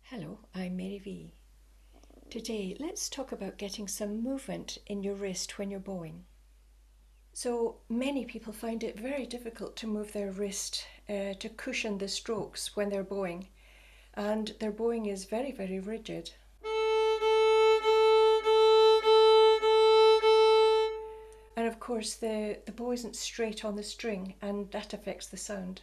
Hello, I'm Mary V. Today, let's talk about getting some movement in your wrist when you're bowing. So many people find it very difficult to move their wrist to cushion the strokes when they're bowing, and their bowing is very, very rigid. And of course, the bow isn't straight on the string, and that affects the sound.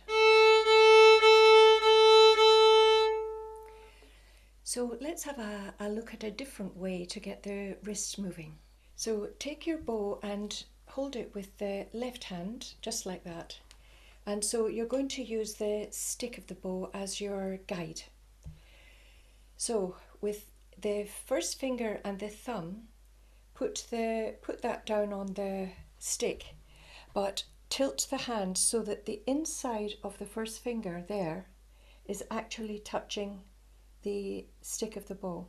So let's have a look at a different way to get the wrists moving. So take your bow and hold it with the left hand, just like that. And so you're going to use the stick of the bow as your guide. So with the first finger and the thumb, put that down on the stick, but tilt the hand so that the inside of the first finger there is actually touching the stick of the bow,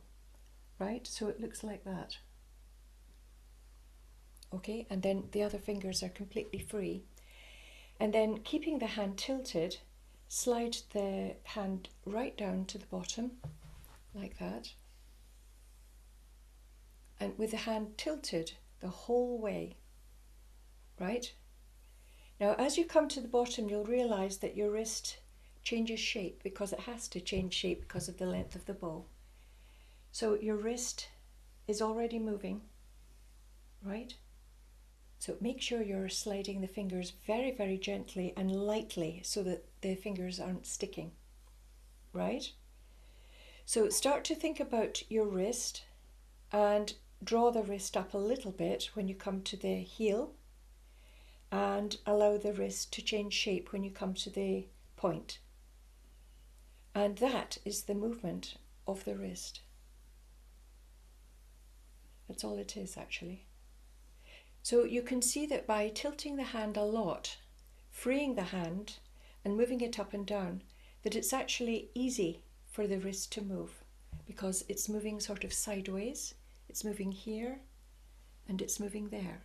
right? So it looks like that. Okay, and then the other fingers are completely free. And then keeping the hand tilted, slide the hand right down to the bottom, like that. And with the hand tilted the whole way, right? Now, as you come to the bottom, you'll realise that your wrist changes shape because it has to change shape because of the length of the bow. So your wrist is already moving, right? So make sure you're sliding the fingers very, very gently and lightly so that the fingers aren't sticking, right? So start to think about your wrist and draw the wrist up a little bit when you come to the heel, and allow the wrist to change shape when you come to the point. And that is the movement of the wrist. That's all it is, actually. So you can see that by tilting the hand a lot, freeing the hand and moving it up and down, that it's actually easy for the wrist to move because it's moving sort of sideways, it's moving here and it's moving there,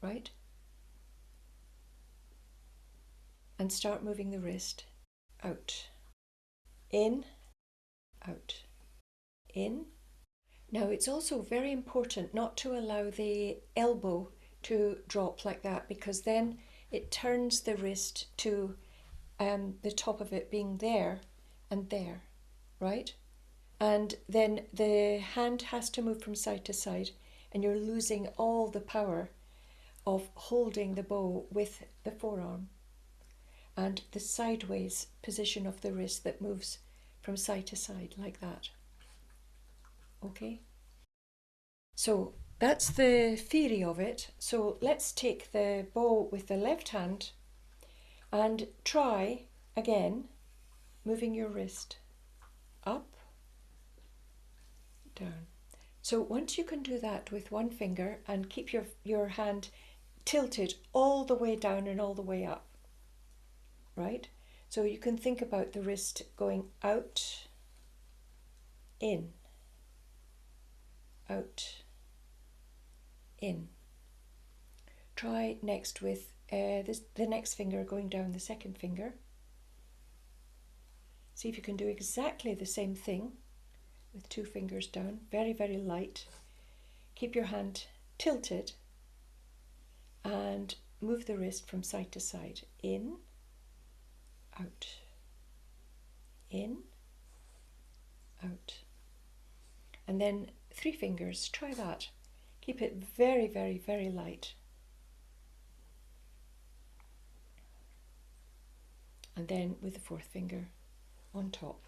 right? And start moving the wrist out, in, out, in. Now it's also very important not to allow the elbow to drop like that, because then it turns the wrist to the top of it being there and there, right? And then the hand has to move from side to side and you're losing all the power of holding the bow with the forearm and the sideways position of the wrist that moves from side to side like that. Okay? So that's the theory of it. So let's take the bow with the left hand and try again moving your wrist up, down. So once you can do that with one finger and keep your hand tilted all the way down and all the way up, right? So you can think about the wrist going out, in, out, in. Try next with the next finger going down the second finger. See if you can do exactly the same thing with two fingers down, very, very light. Keep your hand tilted and move the wrist from side to side, in, out, in, out. And then three fingers, try that. Keep it very, very, very light. And then with the fourth finger on top.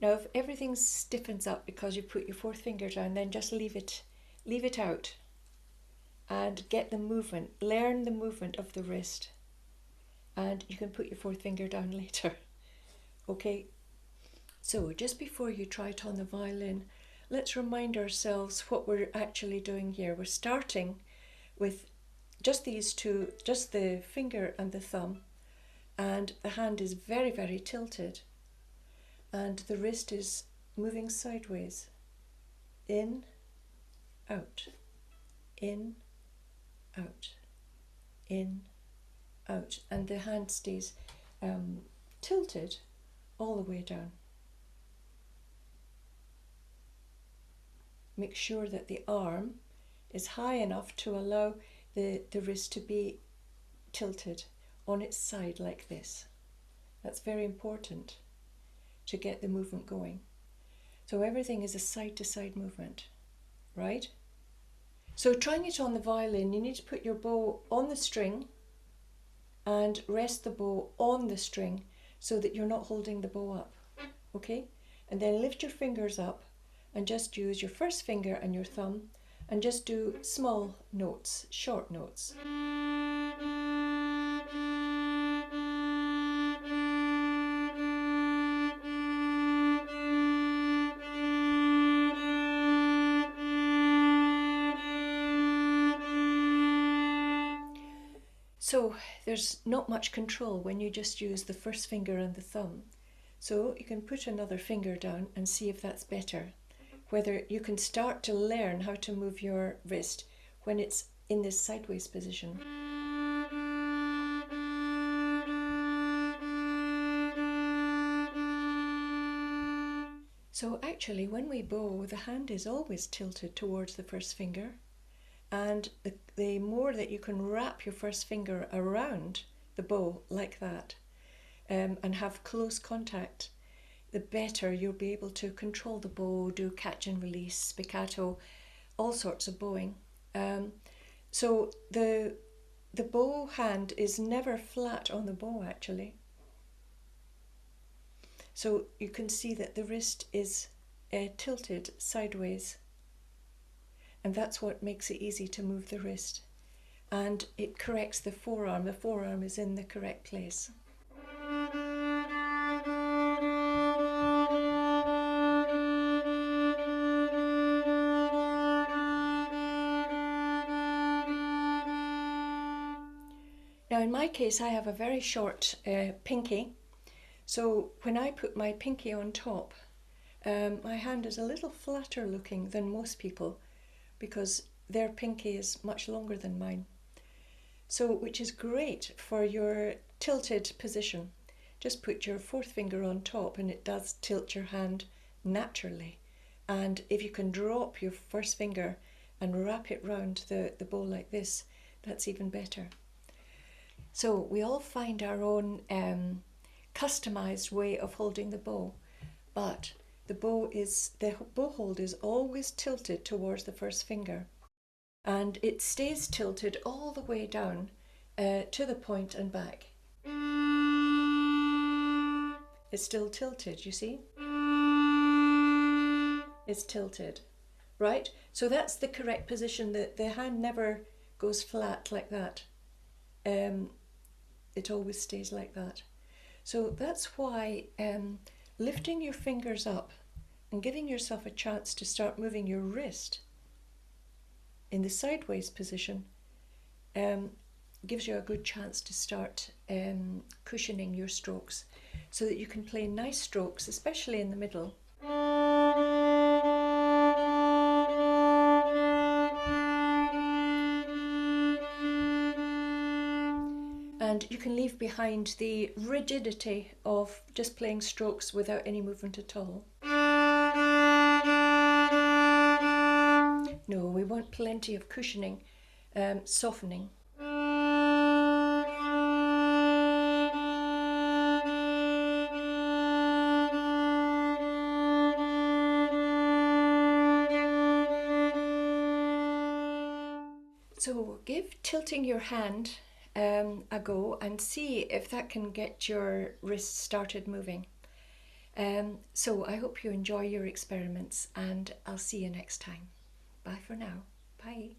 Now if everything stiffens up because you put your fourth finger down, then just leave it out and get the movement, learn the movement of the wrist, and you can put your fourth finger down later. Okay, so just before you try it on the violin, let's remind ourselves what we're actually doing here. We're starting with just these two, just the finger and the thumb, and the hand is very, very tilted and the wrist is moving sideways, in, out, in, out, in, out, and the hand stays tilted all the way down. make sure that the arm is high enough to allow the wrist to be tilted on its side like this. That's very important to get the movement going. So everything is a side-to-side movement, right? So trying it on the violin, you need to put your bow on the string and rest the bow on the string so that you're not holding the bow up, okay? And then lift your fingers up and just use your first finger and your thumb and just do small notes, short notes. So there's not much control when you just use the first finger and the thumb. So you can put another finger down and see if that's better. Whether you can start to learn how to move your wrist when it's in this sideways position. So actually when we bow, the hand is always tilted towards the first finger, and the more that you can wrap your first finger around the bow like that and have close contact, the better you'll be able to control the bow, do catch and release, spiccato, all sorts of bowing. So the bow hand is never flat on the bow actually. So you can see that the wrist is tilted sideways, and that's what makes it easy to move the wrist. And it corrects the forearm. The forearm is in the correct place. Now in my case I have a very short pinky, so when I put my pinky on top, my hand is a little flatter looking than most people because their pinky is much longer than mine. So, which is great for your tilted position. Just put your fourth finger on top and it does tilt your hand naturally. And if you can drop your first finger and wrap it round the bow like this, that's even better. So we all find our own customized way of holding the bow, but the bow hold is always tilted towards the first finger, and it stays tilted all the way down to the point and back. It's still tilted, you see? It's tilted, right? So that's the correct position. The hand never goes flat like that. It always stays like that. So that's why lifting your fingers up and giving yourself a chance to start moving your wrist in the sideways position gives you a good chance to start cushioning your strokes so that you can play nice strokes, especially in the middle. And you can leave behind the rigidity of just playing strokes without any movement at all. No, we want plenty of cushioning, softening. So give tilting your hand a go and see if that can get your wrist started moving. So I hope you enjoy your experiments, and I'll see you next time. Bye for now. Bye.